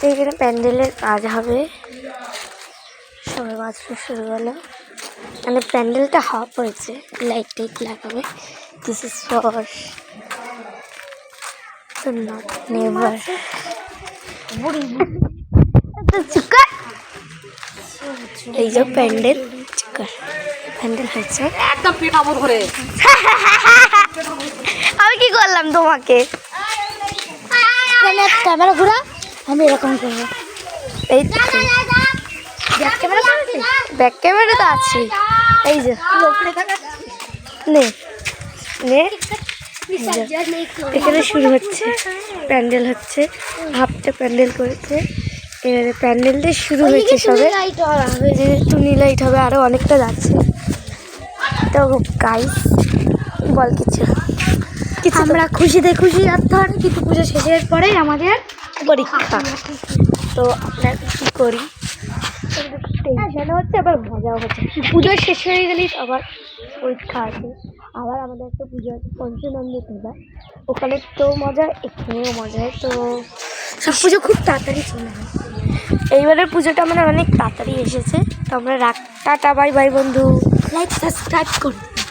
এখানে প্যান্ডেলের কাজ হবে, সবাই বাজতে শুরু হলো। মানে প্যান্ডেলটা হাফ হয়েছে, লাইট টাইট লাগাবে। This is for not never. এই যে প্যান্ডেল প্যান্ডেল হয়েছে একদম পেটাবো ধরে। আমি কি করলাম তোমাকে? ক্যামেরা ঘুরা, আমি এরকম করবো। এই ব্যাক ক্যামেরা তো আছে, এই যে নে নে। এখানে শুরু হচ্ছে, প্যান্ডেল হচ্ছে, হাফটা প্যান্ডেল করেছে। এবারে প্যান্ডেলটা শুরু হয়েছে, সবে টুনি লাইট হবে, আরো অনেকটা যাচ্ছে। তো গাইস বল কিছু। আমরা খুশিতে খুশি যাচ্ছি, কিন্তু পুজো শেষের পরে আমাদের পরীক্ষা। তো আমরা কী করি, টেনশনও হচ্ছে আবার মজাও হচ্ছে। পুজো শেষ হয়ে গেলেই আবার পরীক্ষা আছে, আবার আমাদের একটা পুজো আছে পঞ্চনন্দ পূজা, ওখানে তো মজা, এখানেও মজা হয়। তো সব পুজো খুব তাড়াতাড়ি চলে যায়। এইবারের পুজোটা আমাদের অনেক তাড়াতাড়ি এসেছে। তো আমরা টাটা, বাই বাই বন্ধু। লাইক সাবস্ক্রাইব করুন।